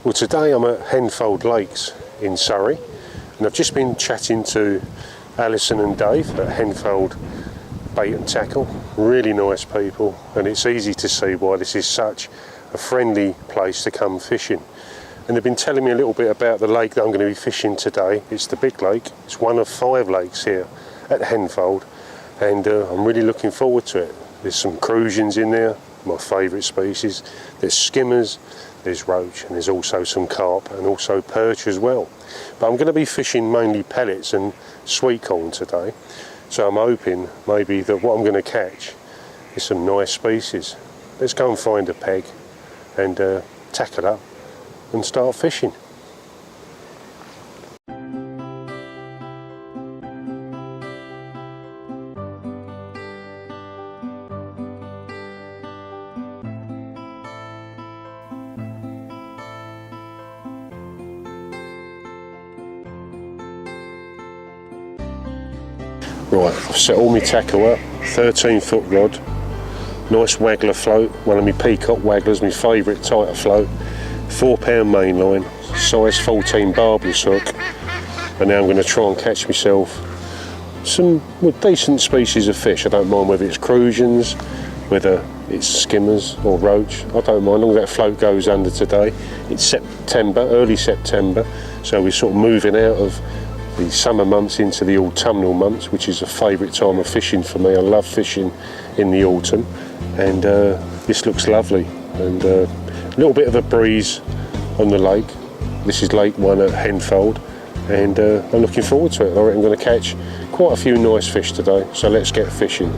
Well, today I'm at Henfold Lakes in Surrey, and I've just been chatting to Alison and Dave at Henfold Bait and Tackle. Really nice people, and it's easy to see why this is such a friendly place to come fishing. And they've been telling me a little bit about the lake that I'm going to be fishing today. It's the big lake. It's one of 5 lakes here at Henfold, and I'm really looking forward to it. There's some crucians in there, my favourite species. There's skimmers, there's roach, and there's also some carp and also perch as well. But I'm going to be fishing mainly pellets and sweet corn today, so I'm hoping maybe that what I'm going to catch is some nice species. Let's go and find a peg and tackle up and start fishing. Right, I've set all my tackle up, 13-foot rod, nice waggler float, one of my peacock wagglers, my favourite tighter float, 4-pound main line, size 14 barbless hook, and now I'm going to try and catch myself some decent species of fish. I don't mind whether it's crucians, whether it's skimmers or roach, I don't mind, as long as that float goes under today. It's September, early September, so we're sort of moving out of the summer months into the autumnal months, which is a favourite time of fishing for me. I love fishing in the autumn, and this looks lovely, and a little bit of a breeze on the lake. This is Lake 1 at Henfold, and I'm looking forward to it. I reckon I'm going to catch quite a few nice fish today, so let's get fishing.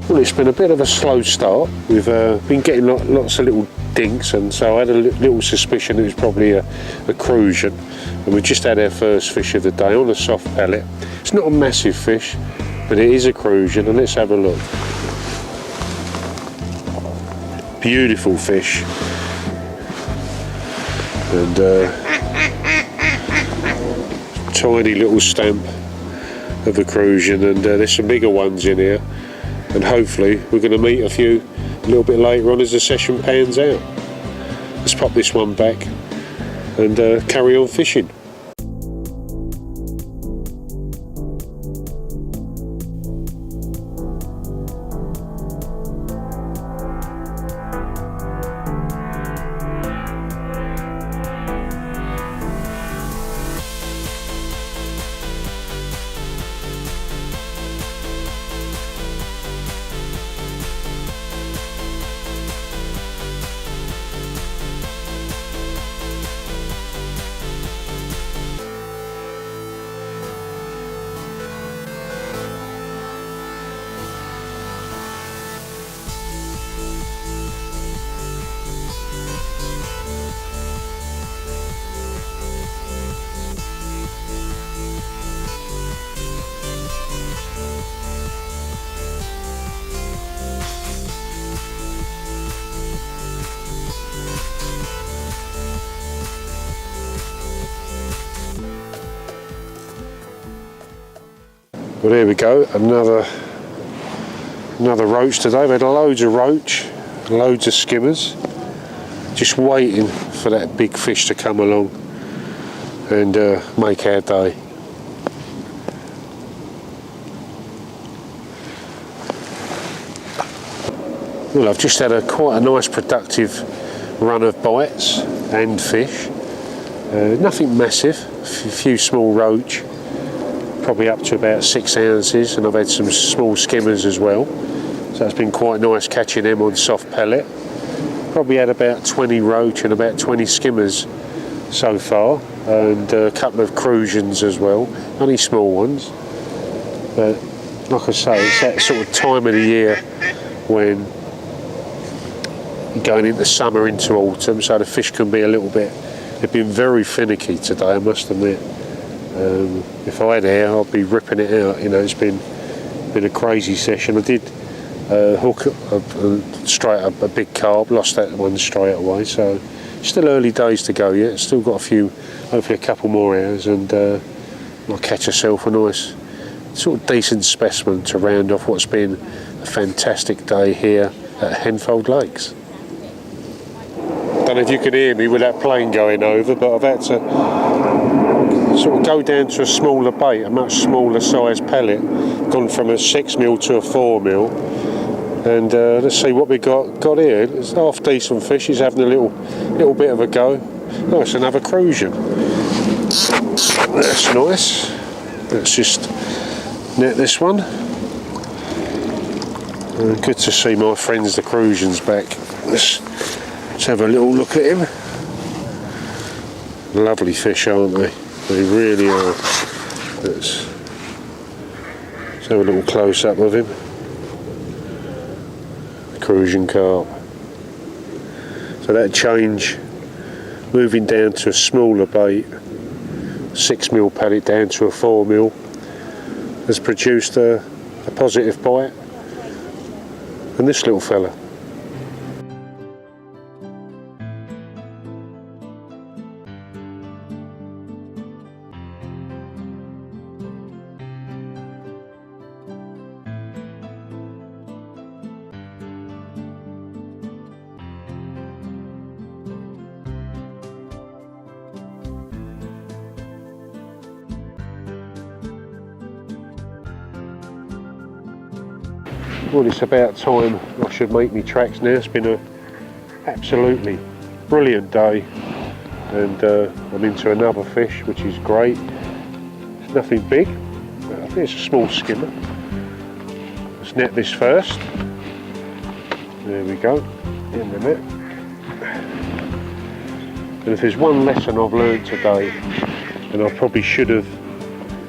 Well, it's been a bit of a slow start. We've been getting lots of little dinks, and so I had a little suspicion it was probably a crucian. And we just had our first fish of the day on a soft pellet. It's not a massive fish, but it is a crucian, and let's have a look. Beautiful fish. And tiny little stamp of a crucian, and there's some bigger ones in here. And hopefully we're going to meet a few a little bit later on as the session pans out. Let's pop this one back and carry on fishing. Well, there we go, another roach today. We had loads of roach, loads of skimmers, just waiting for that big fish to come along and make our day. Well, I've just had quite a nice productive run of bites and fish. Nothing massive, a few small roach, probably up to about 6 ounces, and I've had some small skimmers as well, so it's been quite nice catching them on soft pellet. Probably had about 20 roach and about 20 skimmers so far, and a couple of crusions as well, only small ones. But like I say, it's that sort of time of the year when you're going into summer, into autumn, so the fish can be a little bit, they've been very finicky today, I must admit. If I had air, I'd be ripping it out. You know, it's been a crazy session. I did hook straight up a big carp, lost that one straight away, so still early days to go yet. Still got a few, hopefully a couple more hours, and I'll catch myself a nice sort of decent specimen to round off what's been a fantastic day here at Henfold Lakes. Don't know if you can hear me with that plane going over, but I've had to sort of go down to a smaller bait, a much smaller size pellet, gone from a 6mm to a 4mm, and let's see what we got here. It's half decent fish. He's having a little bit of a go. Oh, it's another crusion. That's nice. Let's just net this one. Good to see my friends the crusions back. Let's have a little look at him. Lovely fish, aren't they? They really are. Let's have a little close up of him. Crusion carp. So that change, moving down to a smaller bait, 6mm pellet down to a 4mm, has produced a positive bite. And this little fella. Well, it's about time I should make me tracks now. It's been an absolutely brilliant day, and I'm into another fish, which is great. It's nothing big, but I think it's a small skimmer. Let's net this first. There we go, in the net. And if there's one lesson I've learned today, and I probably should have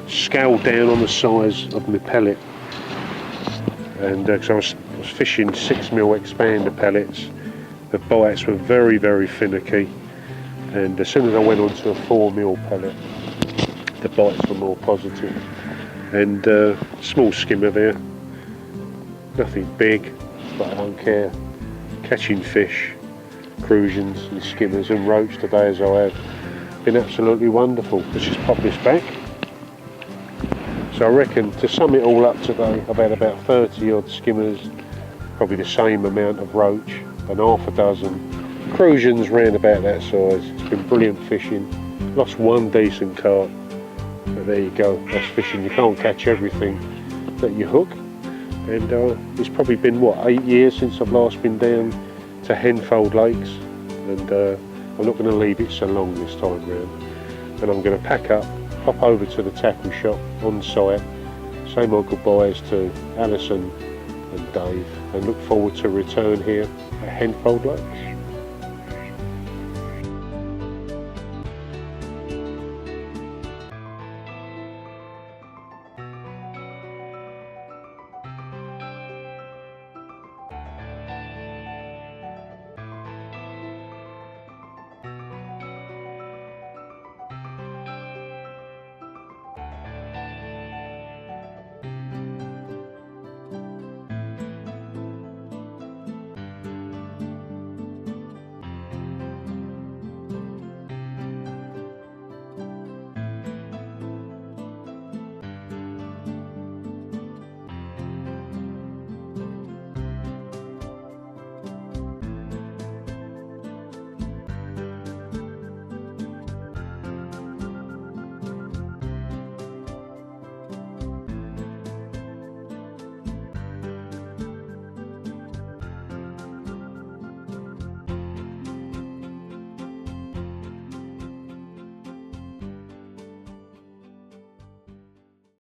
scaled down on the size of my pellet, and because I was fishing 6mm expander pellets, the bites were very, very finicky, and as soon as I went on to a 4mm pellet, the bites were more positive. And small skimmer there, nothing big, but I don't care. Catching fish, crusions and skimmers and roach today as I have, been absolutely wonderful. Let's just pop this back. So I reckon, to sum it all up today, I've had about 30 odd skimmers, probably the same amount of roach, and half a dozen crusions round about that size. It's been brilliant fishing. Lost one decent carp, but there you go, that's fishing. You can't catch everything that you hook. And it's probably been, what, 8 years since I've last been down to Henfold Lakes, and I'm not going to leave it so long this time round. And I'm going to pack up, pop over to the tackle shop on site, say my goodbyes to Alison and Dave, and look forward to return here at Henfold Lakes.